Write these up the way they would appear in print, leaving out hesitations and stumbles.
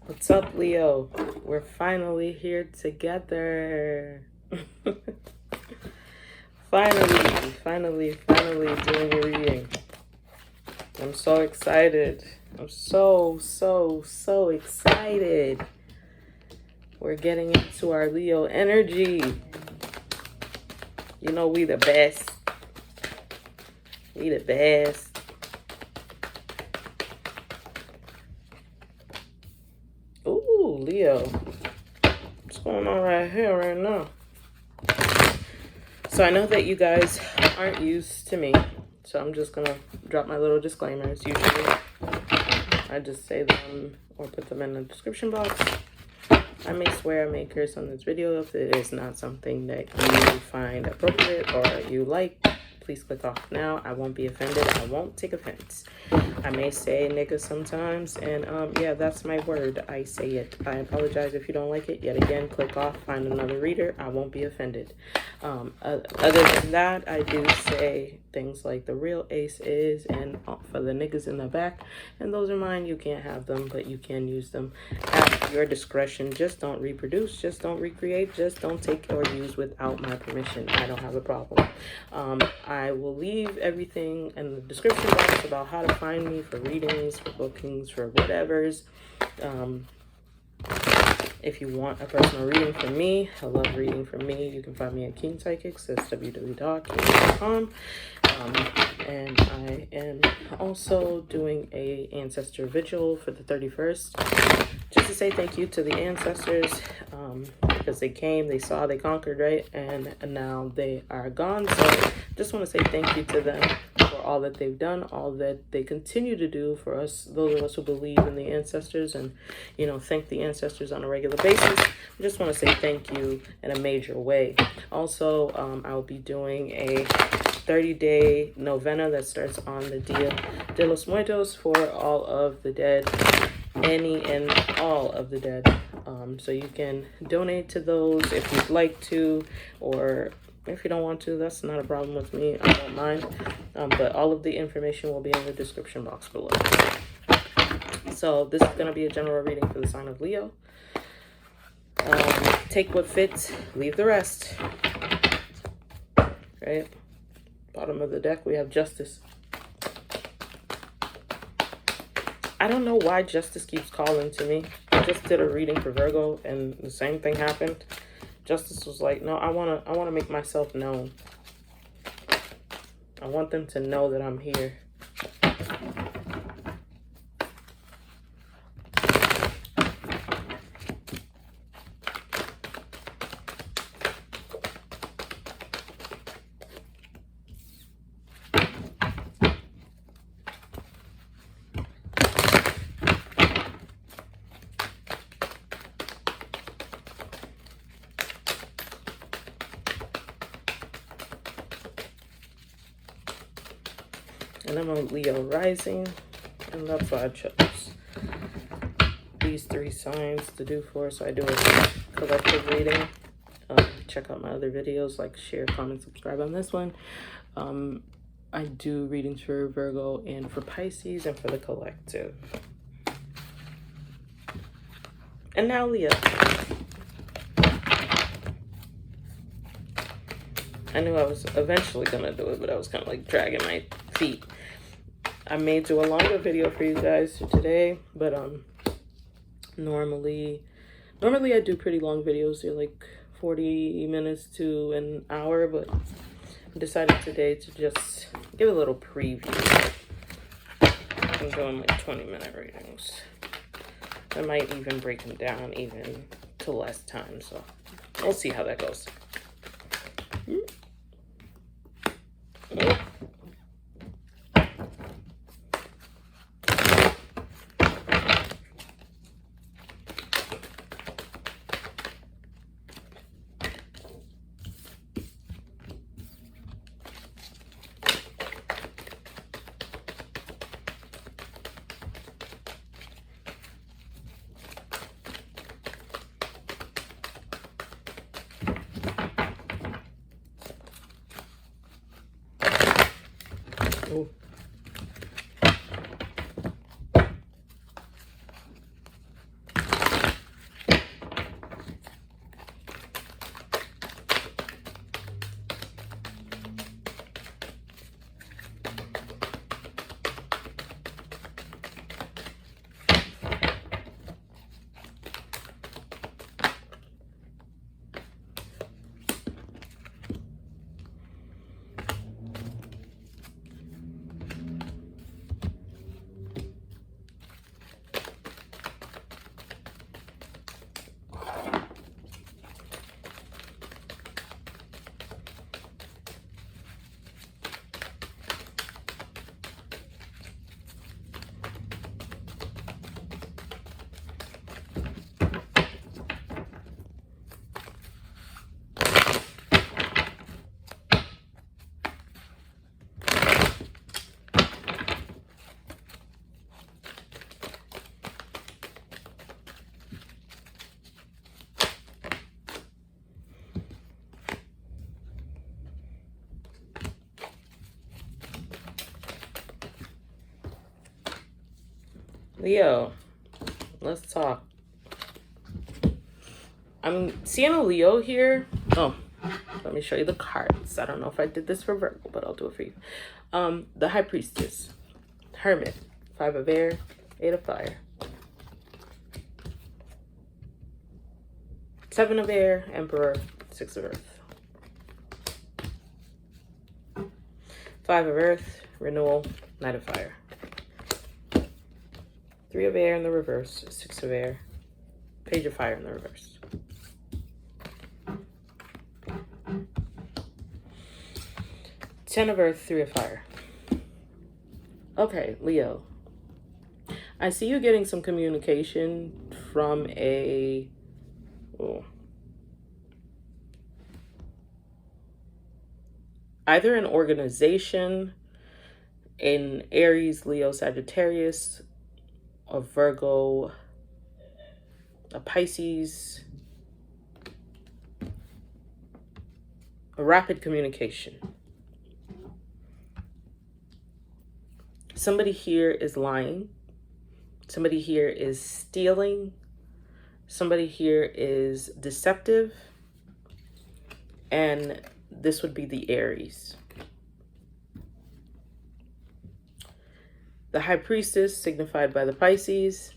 What's up, Leo? We're finally here together. finally doing a reading. I'm so excited. I'm so excited. We're getting into our Leo energy. You know, we the best. We the best. Ooh, Leo. What's going on right here, right now? So I know that you guys aren't used to me, so I'm just gonna drop my little disclaimers. Usually I just say them or put them in the description box. I may swear, I may curse on this video. If it is not something that you find appropriate or you like, please click off now. I won't be offended. I won't take offense. I may say nigga sometimes, and yeah, that's my word. I say it. I apologize if you don't like it. Yet again, click off, find another reader. I won't be offended. Other than that, I do say things like the real ace is, and for the niggas in the back, and those are mine. You can't have them, but you can use them at your discretion. Just don't reproduce, just don't recreate, just don't take or use without my permission. I don't have a problem. I will leave everything in the description box about how to find me for readings, for bookings, for whatevers. If you want a personal reading from me, I love reading from me. You can find me at King Psychics. That's www.king.com. And I am also doing a Ancestor Vigil for the 31st. Just to say thank you to the ancestors, because they came, they saw, they conquered, right? And now they are gone. So just want to say thank you to them for all that they've done, all that they continue to do for us, those of us who believe in the ancestors, and, you know, thank the ancestors on a regular basis. I just want to say thank you in a major way. Also, I'll be doing a 30-day novena that starts on the Dia de los Muertos for all of the dead, any and all of the dead. So you can donate to those if you'd like to, or if you don't want to, that's not a problem with me. I don't mind. But all of the information will be in the description box below. So this is going to be a general reading for the sign of Leo. Take what fits, leave the rest. Right? Bottom of the deck, we have Justice. I don't know why Justice keeps calling to me. I just did a reading for Virgo and the same thing happened. Justice was like, no, I wanna make myself known. I want them to know that I'm here. And I'm on Leo rising, and that's why I chose these three signs to do for. So I do a collective reading. Check out my other videos, like, share, comment, subscribe on this one. I do readings for Virgo and for Pisces and for the collective. And now Leo. I knew I was eventually gonna do it, but I was kind of like dragging my feet. I may do a longer video for you guys today, but normally I do pretty long videos. They're like 40 minutes to an hour, but I decided today to just give a little preview. I'm doing like 20-minute readings. I might even break them down even to less time, so we'll see how that goes. Ooh. Leo, let's talk. I'm seeing a Leo here. Oh, let me show you the cards. I don't know if I did this for Virgo, but I'll do it for you. The High Priestess, Hermit, 5 of air, 8 of fire, 7 of air, Emperor, 6 of earth, 5 of earth, renewal, Knight of fire, 3 of air in the reverse, 6 of air, Page of fire in the reverse. 10 of earth, 3 of fire. Okay, Leo. I see you getting some communication from either an organization, an Aries, Leo, Sagittarius, a Virgo, a Pisces, a rapid communication. Somebody here is lying. Somebody here is stealing. Somebody here is deceptive. And this would be the Aries. The High Priestess, signified by the Pisces,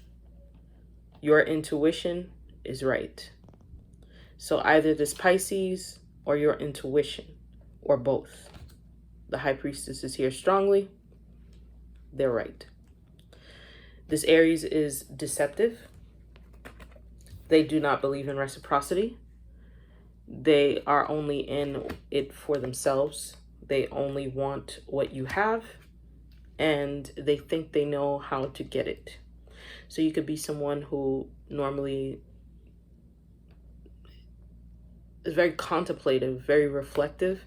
your intuition is right. So either this Pisces or your intuition, or both. The High Priestess is here strongly. They're right. This Aries is deceptive. They do not believe in reciprocity. They are only in it for themselves. They only want what you have, and they think they know how to get it. So you could be someone who normally is very contemplative, very reflective.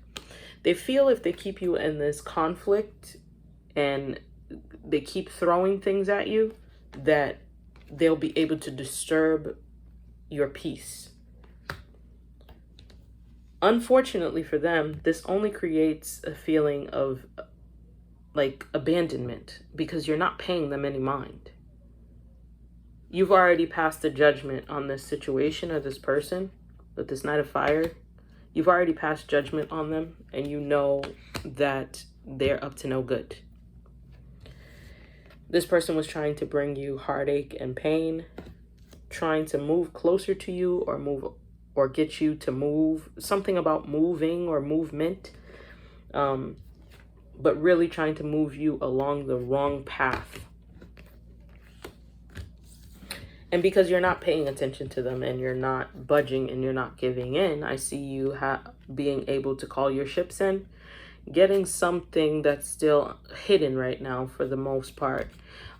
They feel if they keep you in this conflict and they keep throwing things at you, that they'll be able to disturb your peace. Unfortunately for them, this only creates a feeling of like abandonment because you're not paying them any mind. You've already passed a judgment on this situation or this person with this Knight of Fire. You've already passed judgment on them, and you know that they're up to no good. This person was trying to bring you heartache and pain, trying to move closer to you or get you to move, something about moving or movement, but really trying to move you along the wrong path. And because you're not paying attention to them and you're not budging and you're not giving in, I see you being able to call your ships in, getting something that's still hidden right now for the most part.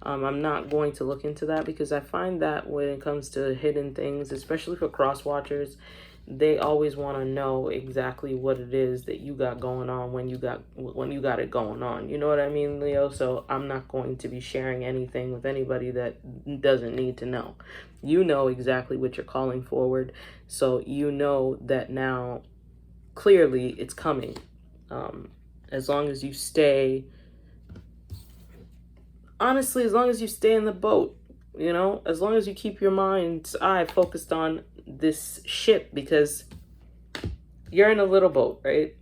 I'm not going to look into that because I find that when it comes to hidden things, especially for cross watchers, they always want to know exactly what it is that you got going on when you got it going on. You know what I mean, Leo? So I'm not going to be sharing anything with anybody that doesn't need to know. You know exactly what you're calling forward. So you know that now clearly it's coming. As long as you stay, honestly, as long as you stay in the boat, you know, as long as you keep your mind's eye focused on this ship, because you're in a little boat, right?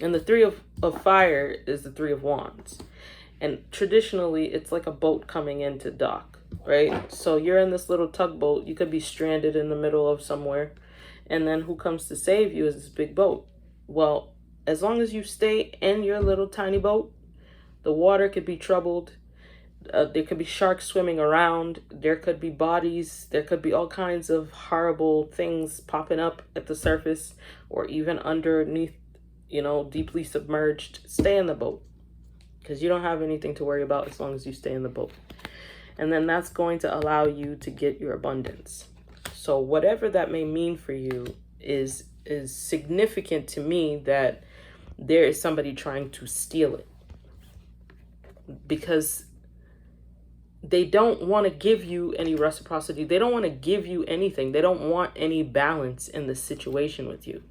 And the 3 of fire is the 3 of wands. And traditionally, it's like a boat coming into dock, right? So you're in this little tugboat. You could be stranded in the middle of somewhere. And then who comes to save you is this big boat. Well, as long as you stay in your little tiny boat, the water could be troubled. There could be sharks swimming around. There could be bodies. There could be all kinds of horrible things popping up at the surface or even underneath, you know, deeply submerged. Stay in the boat because you don't have anything to worry about as long as you stay in the boat. And then that's going to allow you to get your abundance. So whatever that may mean for you is significant to me that there is somebody trying to steal it. Because they don't want to give you any reciprocity. They don't want to give you anything. They don't want any balance in the situation with you.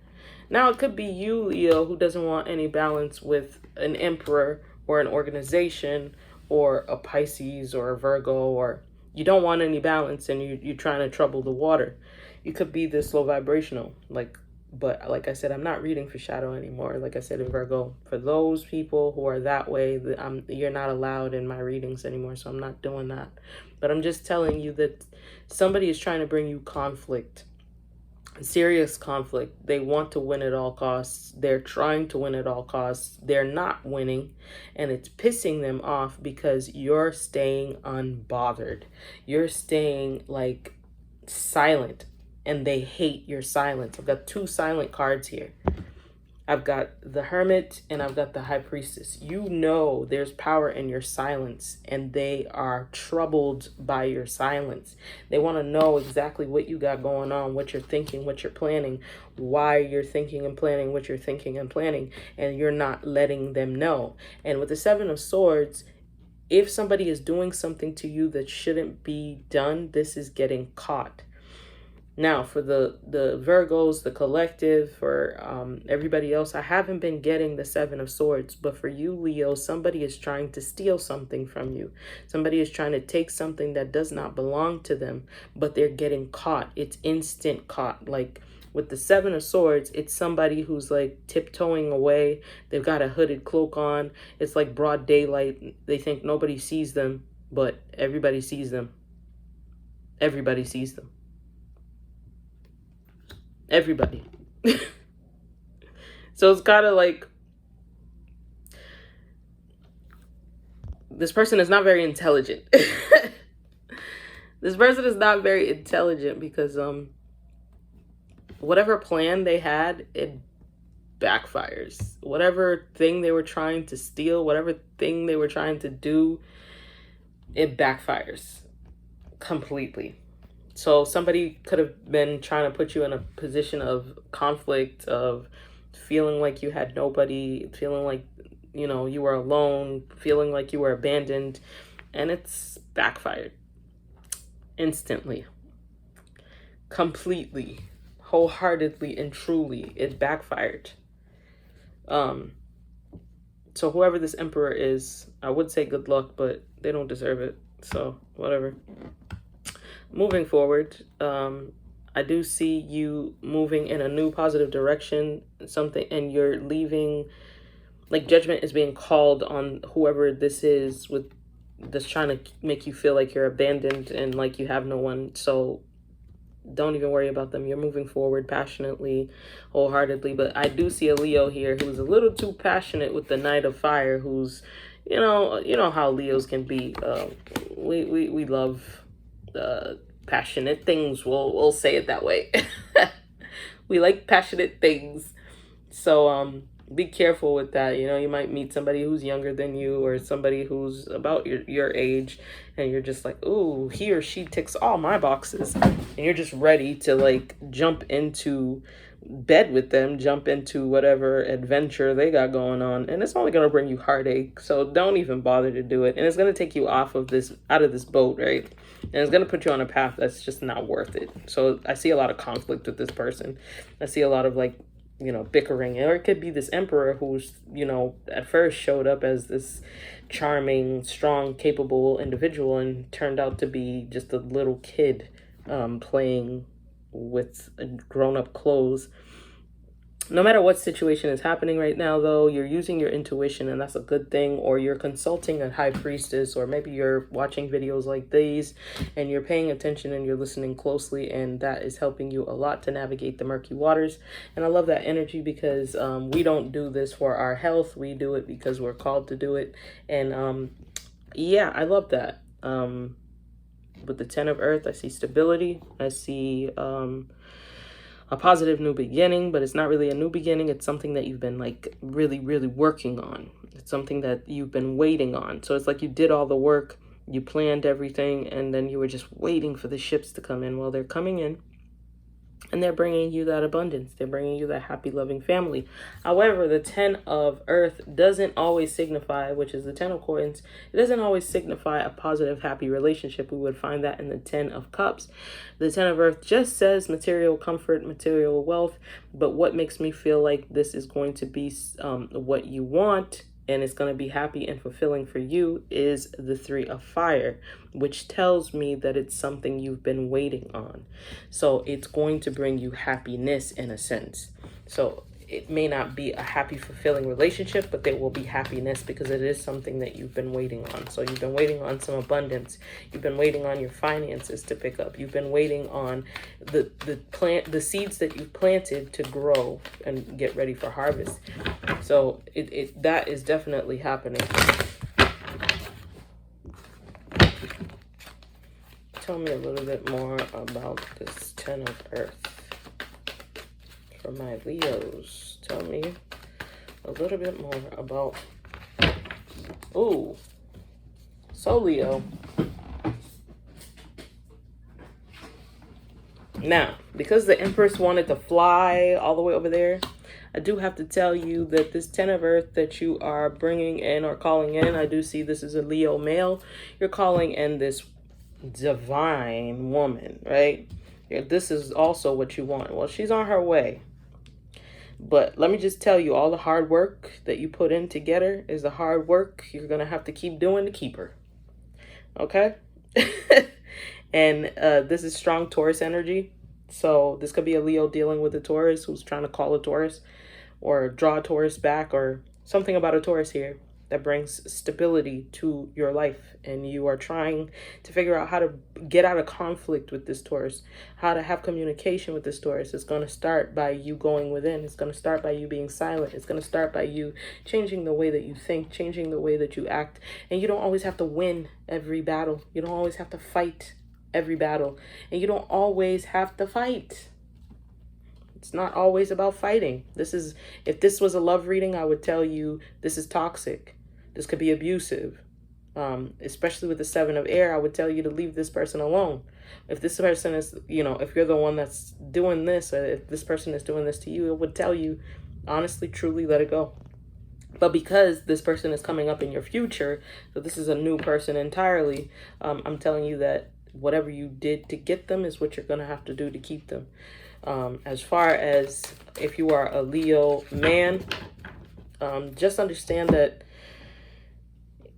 Now, it could be you, Leo, who doesn't want any balance with an emperor or an organization or a Pisces or a Virgo, or you don't want any balance and you're trying to trouble the water. You could be this low vibrational, but like I said, I'm not reading for shadow anymore. Like I said in Virgo, for those people who are that way, you're not allowed in my readings anymore, so I'm not doing that. But I'm just telling you that somebody is trying to bring you conflict, serious conflict. They want to win at all costs. They're trying to win at all costs. They're not winning, and it's pissing them off because you're staying unbothered. You're staying like silent, and they hate your silence. I've got 2 silent cards here. I've got the Hermit and I've got the High Priestess. You know there's power in your silence, and they are troubled by your silence. They want to know exactly what you got going on, what you're thinking, what you're planning, why you're thinking and planning what you're thinking and planning, and you're not letting them know. And with the 7 of Swords, if somebody is doing something to you that shouldn't be done, this is getting caught. Now, for the Virgos, the collective, for everybody else, I haven't been getting the 7 of Swords. But for you, Leo, somebody is trying to steal something from you. Somebody is trying to take something that does not belong to them, but they're getting caught. It's instant caught. Like with the 7 of Swords, it's somebody who's like tiptoeing away. They've got a hooded cloak on. It's like broad daylight. They think nobody sees them, but everybody sees them. Everybody sees them. Everybody. So it's kind of like this person is not very intelligent. This person is not very intelligent because whatever plan they had, it backfires. Whatever thing they were trying to steal, whatever thing they were trying to do, it backfires completely. So somebody could have been trying to put you in a position of conflict, of feeling like you had nobody, feeling like, you know, you were alone, feeling like you were abandoned, and it's backfired instantly, completely, wholeheartedly and truly. It backfired. So whoever this Emperor is, I would say good luck, but they don't deserve it. So whatever. Moving forward, I do see you moving in a new positive direction, something, and you're leaving, like judgment is being called on whoever this is with that's trying to make you feel like you're abandoned and like you have no one. So don't even worry about them. You're moving forward passionately, wholeheartedly. But I do see a Leo here who's a little too passionate with the Knight of Fire, who's, you know how Leos can be. We love passionate things. We'll say it that way. We like passionate things. So be careful with that. You know, you might meet somebody who's younger than you or somebody who's about your age, and you're just like, ooh, he or she ticks all my boxes, and you're just ready to like jump into bed with them, jump into whatever adventure they got going on, and it's only going to bring you heartache. So don't even bother to do it, and it's going to take you out of this boat, right? And it's going to put you on a path that's just not worth it. So I see a lot of conflict with this person. I see a lot of like, you know, bickering. Or it could be this Emperor who's, you know, at first showed up as this charming, strong, capable individual and turned out to be just a little kid playing with grown-up clothes. No matter what situation is happening right now, though, you're using your intuition, and that's a good thing. Or you're consulting a high priestess, or maybe you're watching videos like these and you're paying attention and you're listening closely, and that is helping you a lot to navigate the murky waters. And I love that energy because we don't do this for our health. We do it because we're called to do it. And yeah, I love that. With the 10 of Earth, I see stability. I see a positive new beginning, but it's not really a new beginning. It's something that you've been like really, really working on. It's something that you've been waiting on. So it's like you did all the work, you planned everything, and then you were just waiting for the ships to come in. Well, they're coming in, and they're bringing you that abundance. They're bringing you that happy, loving family. However, the 10 of Earth doesn't always signify, which is the 10 of Coins, it doesn't always signify a positive, happy relationship. We would find that in the 10 of Cups. The 10 of Earth just says material comfort, material wealth. But what makes me feel like this is going to be what you want and it's going to be happy and fulfilling for you is the 3 of fire, which tells me that it's something you've been waiting on. So it's going to bring you happiness in a sense. So it may not be a happy, fulfilling relationship, but there will be happiness because it is something that you've been waiting on. So you've been waiting on some abundance. You've been waiting on your finances to pick up. You've been waiting on the seeds that you've planted to grow and get ready for harvest. So that is definitely happening. Tell me a little bit more about this 10 of Earth. For my Leos, tell me a little bit more about, so Leo. Now, because the Empress wanted to fly all the way over there, I do have to tell you that this 10 of Earth that you are bringing in or calling in, I do see this is a Leo male. You're calling in this divine woman, right? This is also what you want. Well, she's on her way. But let me just tell you, all the hard work that you put in to get her is the hard work you're going to have to keep doing to keep her. Okay? And this is strong Taurus energy. So this could be a Leo dealing with a Taurus who's trying to call a Taurus or draw a Taurus back, or something about a Taurus here that brings stability to your life. And you are trying to figure out how to get out of conflict with this Taurus, how to have communication with this Taurus. It's going to start by you going within. It's going to start by you being silent. It's going to start by you changing the way that you think, changing the way that you act. And you don't always have to win every battle. You don't always have to fight every battle. And you don't always have to fight. It's not always about fighting. If this was a love reading, I would tell you this is toxic. This could be abusive, especially with the 7 of air. I would tell you to leave this person alone. If this person is, if you're the one that's doing this, or if this person is doing this to you, it would tell you, honestly, truly, let it go. But because this person is coming up in your future, so this is a new person entirely, I'm telling you that whatever you did to get them is what you're going to have to do to keep them. As far as if you are a Leo man, just understand that,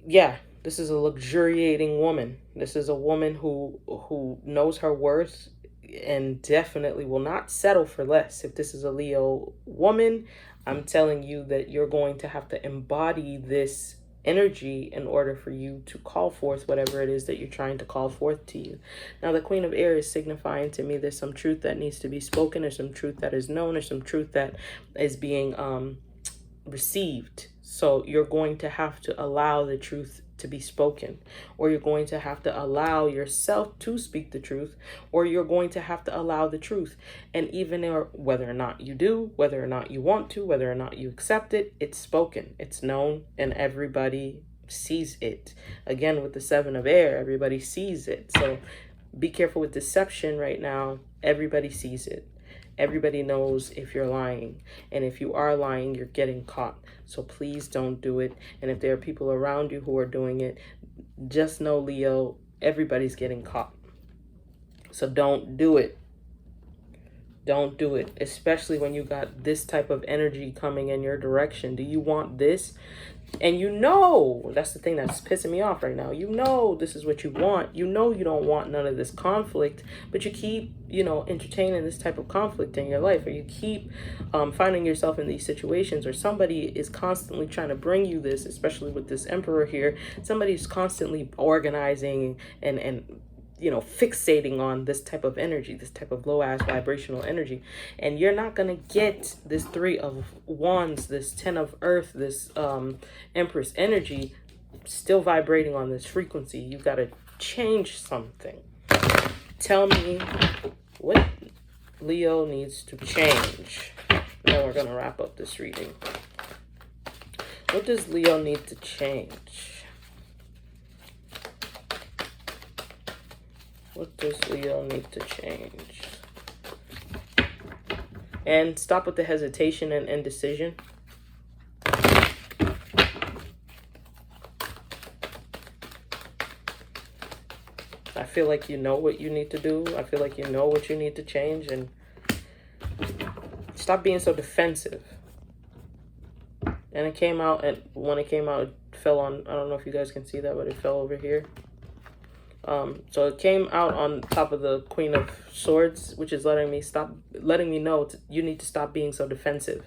yeah, this is a luxuriating woman. This is a woman who knows her worth and definitely will not settle for less. If this is a Leo woman, I'm telling you that you're going to have to embody this energy in order for you to call forth whatever it is that you're trying to call forth to you. Now, the Queen of Air is signifying to me there's some truth that needs to be spoken, or some truth that is known, or some truth that is being received. So you're going to have to allow the truth to be spoken, or you're going to have to allow yourself to speak the truth, or you're going to have to allow the truth. And even whether or not you do, whether or not you want to, whether or not you accept it, it's spoken, it's known, and everybody sees it. Again, with the 7 of air, everybody sees it. So be careful with deception right now. Everybody sees it. Everybody knows if you're lying. And if you are lying, you're getting caught. So please don't do it. And if there are people around you who are doing it, just know, Leo, everybody's getting caught. So don't do it. Don't do it, especially when you got this type of energy coming in your direction. Do you want this? And that's the thing that's pissing me off right now. This is what you want. You don't want none of this conflict, but you keep, entertaining this type of conflict in your life, or you keep finding yourself in these situations where somebody is constantly trying to bring you this, especially with this Emperor here. Somebody's constantly organizing and fixating on this type of energy, this type of low-ass vibrational energy. And you're not going to get this 3 of Wands, this 10 of Earth, this Empress energy still vibrating on this frequency. You got to change something. Tell me what Leo needs to change. Then we're going to wrap up this reading. What does Leo need to change? What does Leo need to change? And stop with the hesitation and indecision. I feel like you know what you need to do. I feel like you know what you need to change. And stop being so defensive. And it came out, and when it came out, it fell on, I don't know if you guys can see that, but it fell over here. So it came out on top of the Queen of Swords, which is letting me know you need to stop being so defensive.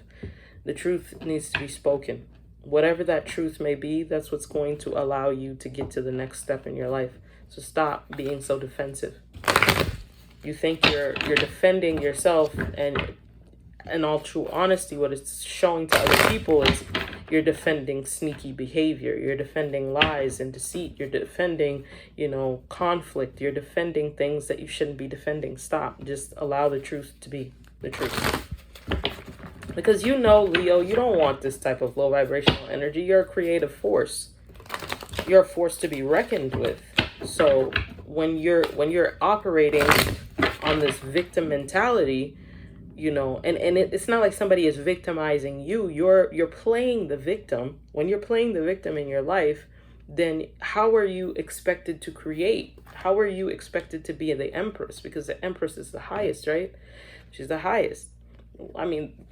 The truth needs to be spoken. Whatever that truth may be, that's what's going to allow you to get to the next step in your life. So stop being so defensive. You think you're defending yourself, and in all true honesty, what it's showing to other people is you're defending sneaky behavior. You're defending lies and deceit. You're defending, conflict. You're defending things that you shouldn't be defending. Stop. Just allow the truth to be the truth. Because Leo, you don't want this type of low vibrational energy. You're a creative force. You're a force to be reckoned with. So when you're operating on this victim mentality, it's not like somebody is victimizing you. You're playing the victim. When you're playing the victim in your life, then how are you expected to create? How are you expected to be the Empress? Because the Empress is the highest, right? She's the highest. I mean,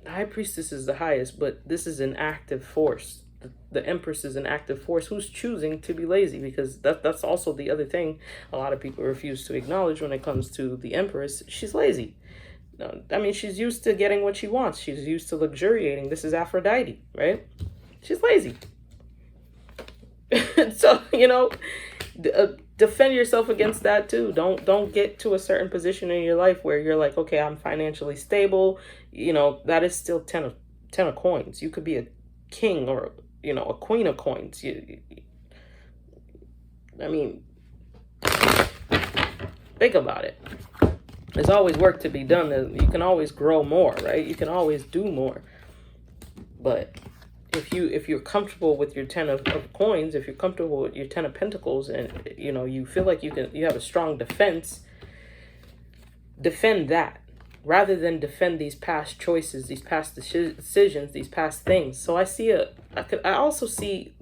the High Priestess is the highest, but this is an active force. The Empress is an active force who's choosing to be lazy, because that's also the other thing a lot of people refuse to acknowledge when it comes to the Empress. She's lazy. I mean, she's used to getting what she wants. She's used to luxuriating. This is Aphrodite, right? She's lazy. So, defend yourself against that too. Don't get to a certain position in your life where you're like, okay, I'm financially stable. That is still 10 of coins. You could be a king or, a queen of coins. I mean, think about it. There's always work to be done. You can always grow more, right? You can always do more. But if you're comfortable with your 10 of coins, if you're comfortable with your 10 of pentacles, and you feel like you have a strong defense, defend that rather than defend these past choices, these past decisions, these past things. So I also see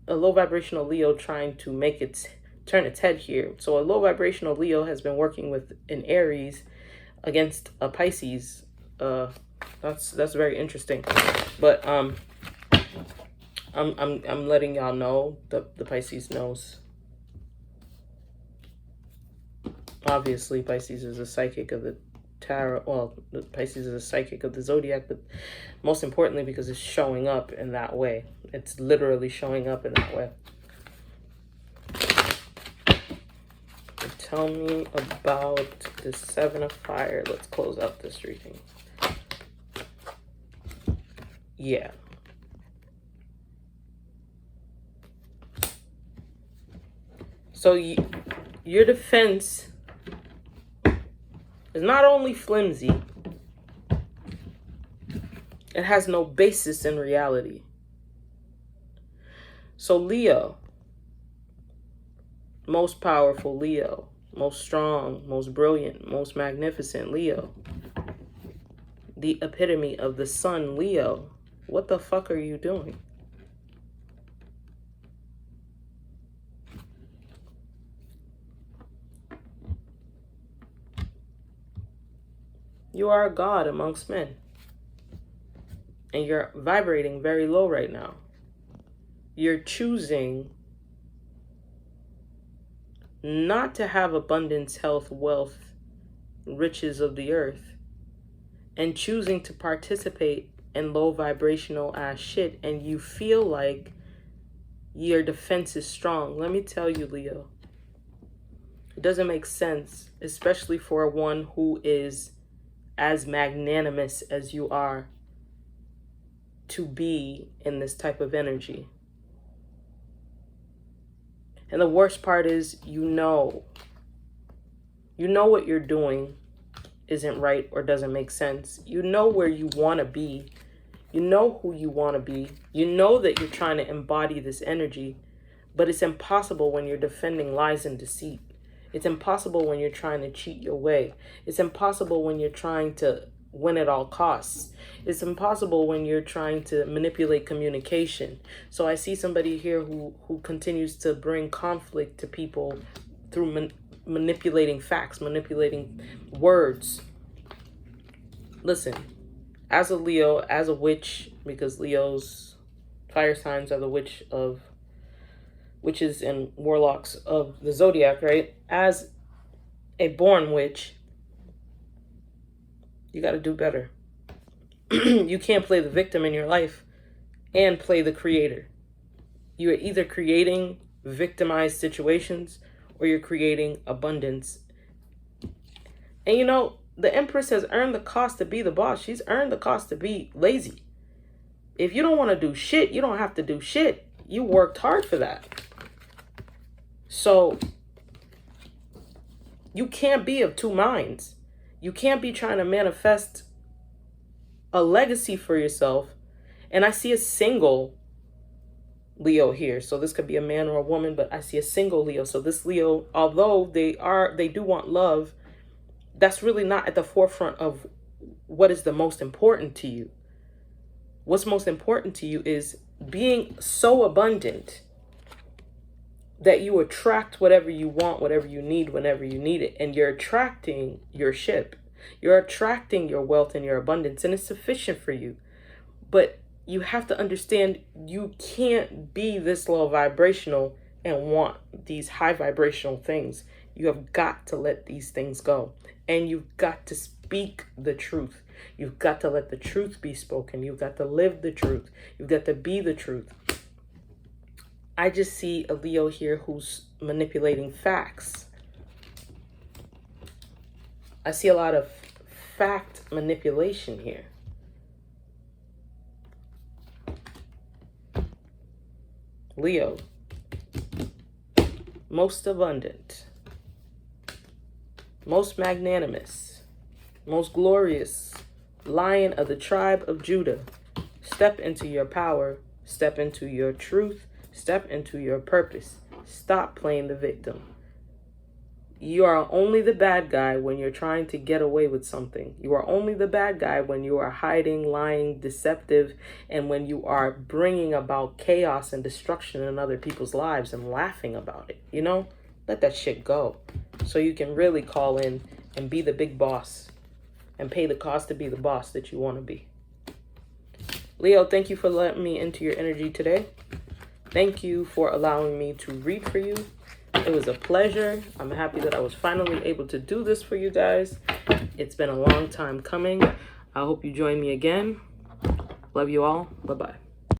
a low vibrational Leo trying to turn its head here. So a low vibrational Leo has been working with an Aries against a Pisces. That's very interesting. But I'm letting y'all know the Pisces knows. Obviously, Pisces is a psychic of the tarot. Well, the Pisces is a psychic of the zodiac, but most importantly because it's showing up in that way. It's literally showing up in that way. Tell me about the 7 of Fire. Let's close out this reading. Yeah. So your defense is not only flimsy, it has no basis in reality. So Leo, most powerful Leo, most strong, most brilliant, most magnificent Leo, the epitome of the sun Leo, what the fuck are you doing? You are a god amongst men. And you're vibrating very low right now. You're choosing not to have abundance, health, wealth, riches of the earth, and choosing to participate in low vibrational ass shit, and you feel like your defense is strong. Let me tell you, Leo, it doesn't make sense, especially for one who is as magnanimous as you are, to be in this type of energy. And the worst part is, you know what you're doing isn't right or doesn't make sense. You know where you want to be. You know who you want to be. You know that you're trying to embody this energy, but it's impossible when you're defending lies and deceit. It's impossible when you're trying to cheat your way. It's impossible when you're trying to win at all costs. It's impossible when you're trying to manipulate communication. So I see somebody here who continues to bring conflict to people through manipulating facts, manipulating words. Listen, as a Leo, as a witch, because Leo's fire signs are the witches and warlocks of the zodiac, right? As a born witch, you got to do better. You can't play the victim in your life and play the creator. You are either creating victimized situations or you're creating abundance. And you know, the Empress has earned the cost to be the boss. She's earned the cost to be lazy. If you don't want to do shit, you don't have to do shit. You worked hard for that. So you can't be of two minds. You can't be trying to manifest a legacy for yourself. And I see a single Leo here. So this could be a man or a woman, but I see a single Leo. So this Leo, although they do want love, that's really not at the forefront of what is the most important to you. What's most important to you is being so abundant that you attract whatever you want, whatever you need, whenever you need it. And you're attracting your ship. You're attracting your wealth and your abundance, and it's sufficient for you. But you have to understand you can't be this low vibrational and want these high vibrational things. You have got to let these things go. And you've got to speak the truth. You've got to let the truth be spoken. You've got to live the truth. You've got to be the truth. I just see a Leo here who's manipulating facts. I see a lot of fact manipulation here. Leo, most abundant, most magnanimous, most glorious Lion of the tribe of Judah. Step into your power, step into your truth, step into your purpose. Stop playing the victim. You are only the bad guy when you're trying to get away with something. You are only the bad guy when you are hiding, lying, deceptive, and when you are bringing about chaos and destruction in other people's lives and laughing about it. You know, let that shit go so you can really call in and be the big boss and pay the cost to be the boss that you want to be. Leo, thank you for letting me into your energy today. Thank you for allowing me to read for you. It was a pleasure. I'm happy that I was finally able to do this for you guys. It's been a long time coming. I hope you join me again. Love you all. Bye-bye.